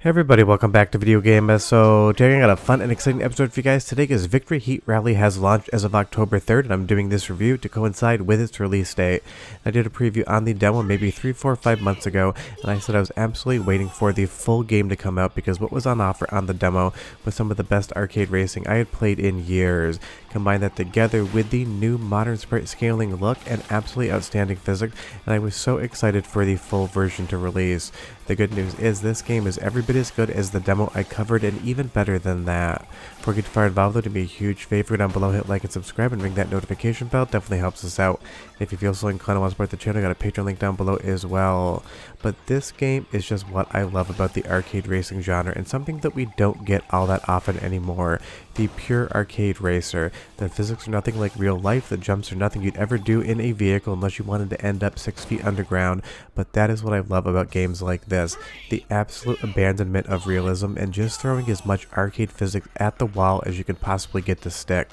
Hey everybody, welcome back to Video Game. So today I got a fun and exciting episode for you guys today because Victory Heat Rally has launched as of October 3rd and I'm doing this review to coincide with its release date. I did a preview on the demo maybe 3, 4, 5 months ago and I said I was absolutely waiting for the full game to come out because what was on offer on the demo was some of the best arcade racing I had played in years. Combine that together with the new modern sprite scaling look and absolutely outstanding physics, and I was so excited for the full version to release. The good news is this game is every bit as good as the demo I covered and even better than that. Before we get too far involved though, to be a huge favor down below, hit like and subscribe and ring that notification bell, definitely helps us out. And if you feel so inclined to want to support the channel, I got a Patreon link down below as well. But this game is just what I love about the arcade racing genre and something that we don't get all that often anymore. The pure arcade racer. The physics are nothing like real life, the jumps are nothing you'd ever do in a vehicle unless you wanted to end up 6 feet underground, but that is what I love about games like this. The absolute abandonment of realism and just throwing as much arcade physics at the wall as you can possibly get to stick.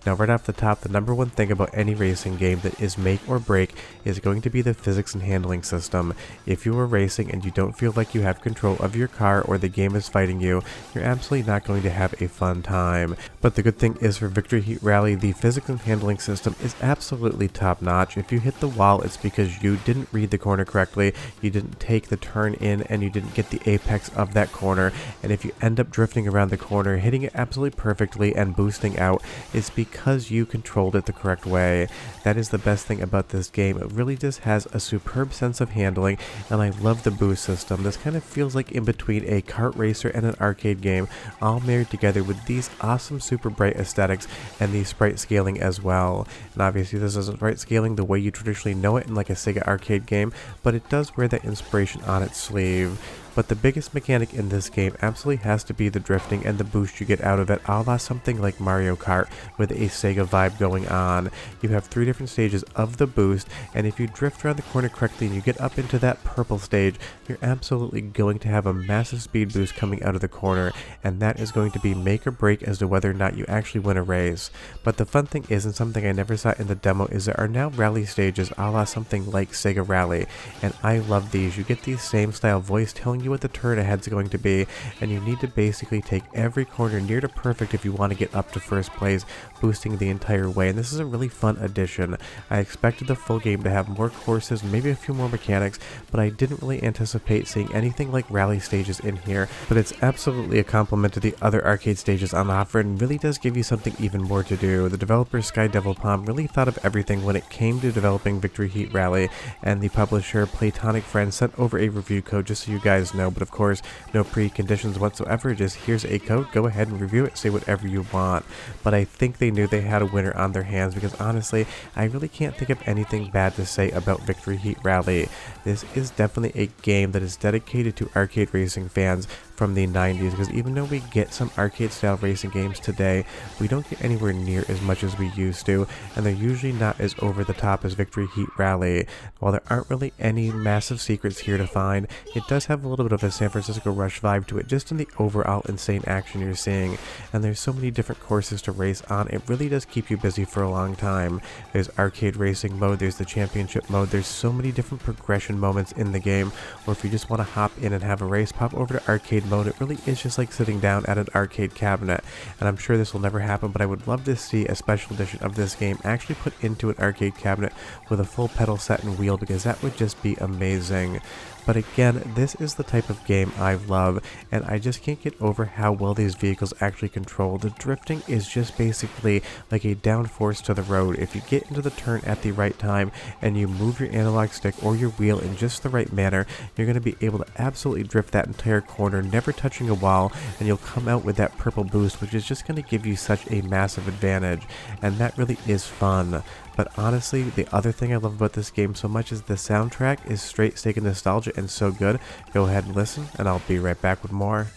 Now right off the top, the number one thing about any racing game that is make or break is going to be the physics and handling system. If you are racing and you don't feel like you have control of your car or the game is fighting you, you're absolutely not going to have a fun time. But the good thing is for Victory Heat Rally, the physics and handling system is absolutely top notch. If you hit the wall, it's because you didn't read the corner correctly, you didn't take the turn in, and you didn't get the apex of that corner. And if you end up drifting around the corner, hitting it absolutely perfectly and boosting out, it's because you controlled it the correct way. That is the best thing about this game. It really just has a superb sense of handling, and I love the boost system. This kind of feels like in between a kart racer and an arcade game, all married together with these awesome super bright aesthetics and the sprite scaling as well. And obviously this isn't sprite scaling the way you traditionally know it in like a Sega Arcade game, but it does wear that inspiration on its sleeve. But the biggest mechanic in this game absolutely has to be the drifting and the boost you get out of it, a la something like Mario Kart with a Sega vibe going on. You have 3 different stages of the boost, and if you drift around the corner correctly and you get up into that purple stage, you're absolutely going to have a massive speed boost coming out of the corner, and that is going to be make or break as to whether or not you actually win a race. But the fun thing is, and something I never saw in the demo, is there are now rally stages a la something like Sega Rally, and I love these. You get these same style voice telling you what the turn ahead's going to be, and you need to basically take every corner near to perfect if you want to get up to first place, boosting the entire way. And this is a really fun addition. I expected the full game to have more courses, maybe a few more mechanics, but I didn't really anticipate seeing anything like rally stages in here. But it's absolutely a compliment to the other arcade stages on offer and really does give you something even more to do. The developer Sky Devil Palm really thought of everything when it came to developing Victory Heat Rally, and the publisher Playtonic Friends sent over a review code just so you guys know, but of course no preconditions whatsoever, just here's a code, go ahead and review it, say whatever you want. But I think they knew they had a winner on their hands because honestly I really can't think of anything bad to say about Victory Heat Rally. This is definitely a game that is dedicated to arcade racing fans from the 90s, because even though we get some arcade style racing games today, we don't get anywhere near as much as we used to, and they're usually not as over the top as Victory Heat Rally. While there aren't really any massive secrets here to find, it does have a little bit of a San Francisco Rush vibe to it, just in the overall insane action you're seeing, and there's so many different courses to race on, it really does keep you busy for a long time. There's arcade racing mode, there's the championship mode, there's so many different progression moments in the game, or if you just want to hop in and have a race, pop over to arcade mode. It really is just like sitting down at an arcade cabinet, and I'm sure this will never happen, but I would love to see a special edition of this game actually put into an arcade cabinet with a full pedal set and wheel, because that would just be amazing. But again, this is the type of game I love, and I just can't get over how well these vehicles actually control. The drifting is just basically like a downforce to the road. If you get into the turn at the right time and you move your analog stick or your wheel in just the right manner, you're going to be able to absolutely drift that entire corner, never touching a wall, and you'll come out with that purple boost, which is just going to give you such a massive advantage, and that really is fun. But honestly, the other thing I love about this game so much is the soundtrack is straight Sega nostalgia and so good. Go ahead and listen, and I'll be right back with more.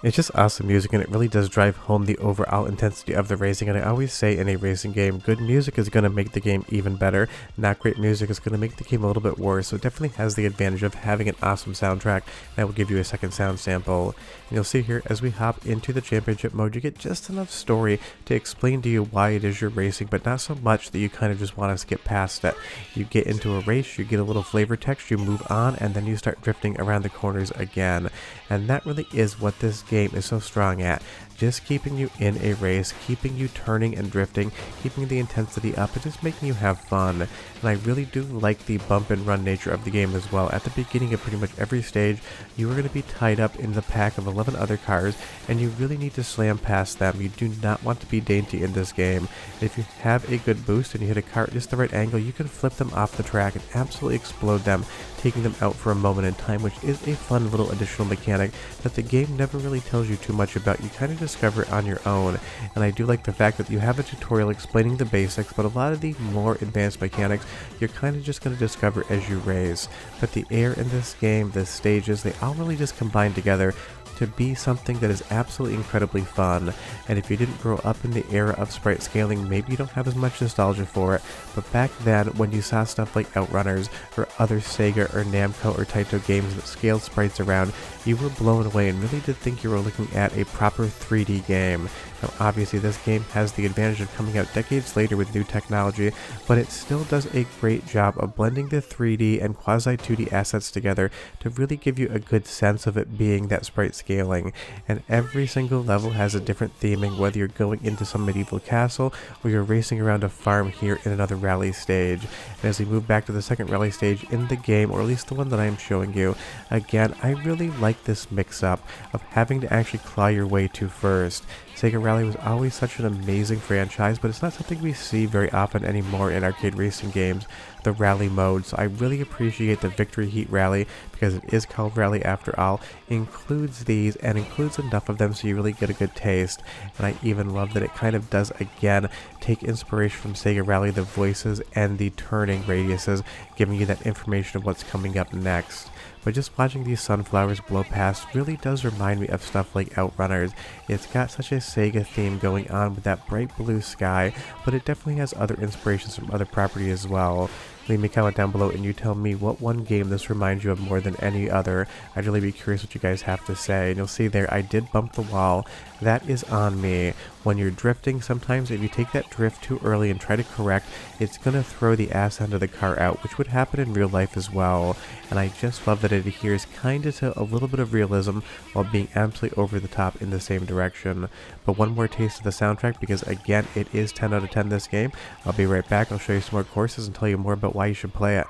It's just awesome music, and it really does drive home the overall intensity of the racing. And I always say in a racing game, good music is going to make the game even better. Not great music is going to make the game a little bit worse. So it definitely has the advantage of having an awesome soundtrack. And I will give you a second sound sample. And you'll see here as we hop into the championship mode, you get just enough story to explain to you why it is you're racing, but not so much that you kind of just want to skip past it. You get into a race, you get a little flavor text, you move on, and then you start drifting around the corners again. And that really is what this game is so strong at. Just keeping you in a race, keeping you turning and drifting, keeping the intensity up, and just making you have fun. And I really do like the bump and run nature of the game as well. At the beginning of pretty much every stage, you are going to be tied up in the pack of 11 other cars, and you really need to slam past them. You do not want to be dainty in this game. If you have a good boost and you hit a car at just the right angle, you can flip them off the track and absolutely explode them, taking them out for a moment in time, which is a fun little additional mechanic that the game never really tells you too much about. You kind of discover it on your own, and I do like the fact that you have a tutorial explaining the basics, but a lot of the more advanced mechanics you're kind of just going to discover as you race. But the air in this game, the stages, they all really just combine together to be something that is absolutely incredibly fun. And if you didn't grow up in the era of sprite scaling, maybe you don't have as much nostalgia for it, but back then when you saw stuff like OutRunners or other Sega or Namco or Taito games that scaled sprites around, you were blown away and really did think you were looking at a proper 3D game. Now obviously this game has the advantage of coming out decades later with new technology, but it still does a great job of blending the 3D and quasi 2D assets together to really give you a good sense of it being that sprite scaling. And every single level has a different theming, whether you're going into some medieval castle or you're racing around a farm here in another rally stage. And as we move back to the second rally stage in the game, or at least the one that I am showing you, again, I really like this mix-up of having to actually claw your way to first. Sega Rally was always such an amazing franchise, but it's not something we see very often anymore in arcade racing games, the rally mode. So I really appreciate the Victory Heat Rally, because it is called Rally after all, includes these and includes enough of them so you really get a good taste. And I even love that it kind of does again take inspiration from Sega Rally, the voices and the turning radiuses, giving you that information of what's coming up next. But just watching these sunflowers blow past really does remind me of stuff like OutRunners. It's got such a Sega theme going on with that bright blue sky, but it definitely has other inspirations from other property as well. Leave me a comment down below and you tell me what one game this reminds you of more than any other. I'd really be curious what you guys have to say. And you'll see there, I did bump the wall. That is on me. When you're drifting, sometimes if you take that drift too early and try to correct, it's going to throw the ass end of the car out, which would happen in real life as well. And I just love that it adheres kind of to a little bit of realism while being absolutely over the top in the same direction. But one more taste of the soundtrack, because again, it is 10 out of 10 this game. I'll be right back. I'll show you some more courses and tell you more about why you should play it.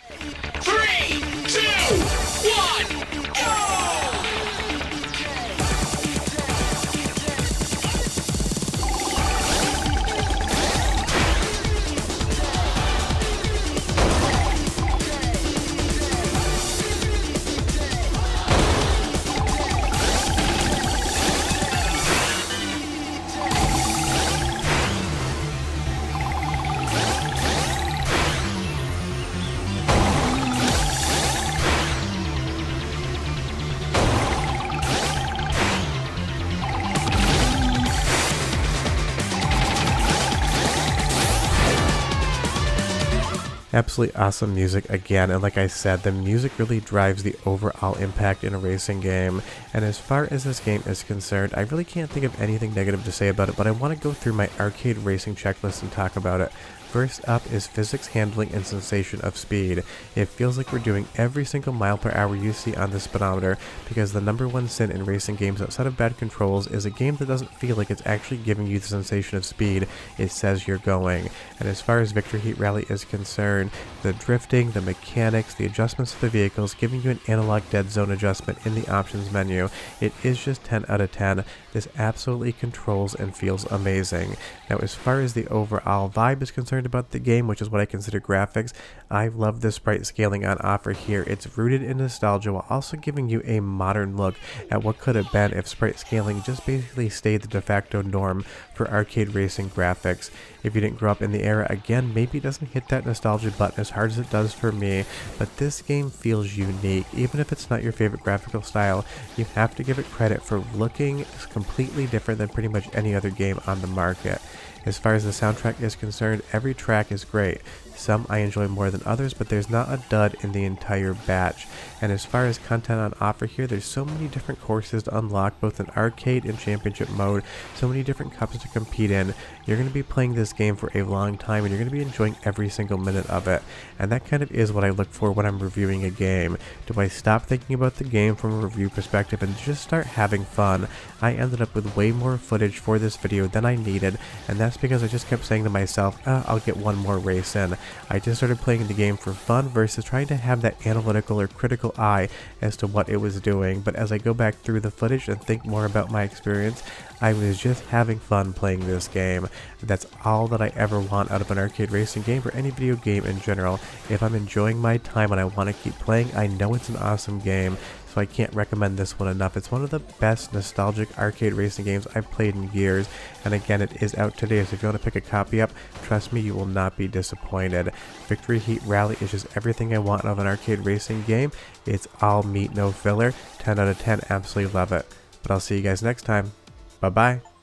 3, 2, 1, go! Absolutely awesome music again, and like I said, the music really drives the overall impact in a racing game. And as far as this game is concerned, I really can't think of anything negative to say about it, but I want to go through my arcade racing checklist and talk about it. First up is physics, handling, and sensation of speed. It feels like we're doing every single mile per hour you see on the speedometer, because the number one sin in racing games outside of bad controls is a game that doesn't feel like it's actually giving you the sensation of speed it says you're going. And as far as Victory Heat Rally is concerned, the drifting, the mechanics, the adjustments to the vehicles, giving you an analog dead zone adjustment in the options menu, it is just 10 out of 10. This absolutely controls and feels amazing. Now as far as the overall vibe is concerned, excited about the game, which is what I consider graphics. I love the sprite scaling on offer here. It's rooted in nostalgia while also giving you a modern look at what could have been if sprite scaling just basically stayed the de facto norm for arcade racing graphics. If you didn't grow up in the era, again, maybe it doesn't hit that nostalgia button as hard as it does for me, but this game feels unique. Even if it's not your favorite graphical style, you have to give it credit for looking completely different than pretty much any other game on the market. As far as the soundtrack is concerned, every track is great. Some I enjoy more than others, but there's not a dud in the entire batch. And as far as content on offer here, there's so many different courses to unlock, both in arcade and championship mode, so many different cups to compete in. You're going to be playing this game for a long time, and you're going to be enjoying every single minute of it. And that kind of is what I look for when I'm reviewing a game. Do I stop thinking about the game from a review perspective and just start having fun? I ended up with way more footage for this video than I needed, and that's because I just kept saying to myself, I'll get one more race in. I just started playing the game for fun versus trying to have that analytical or critical eye as to what it was doing. But as I go back through the footage and think more about my experience, I was just having fun playing this game. That's all that I ever want out of an arcade racing game or any video game in general. If I'm enjoying my time and I want to keep playing, I know it's an awesome game. So I can't recommend this one enough. It's one of the best nostalgic arcade racing games I've played in years, and again, it is out today, so if you want to pick a copy up, trust me, you will not be disappointed. Victory Heat Rally is just everything I want out of an arcade racing game. It's all meat, no filler. 10 out of 10, absolutely love it. But I'll see you guys next time. Bye bye.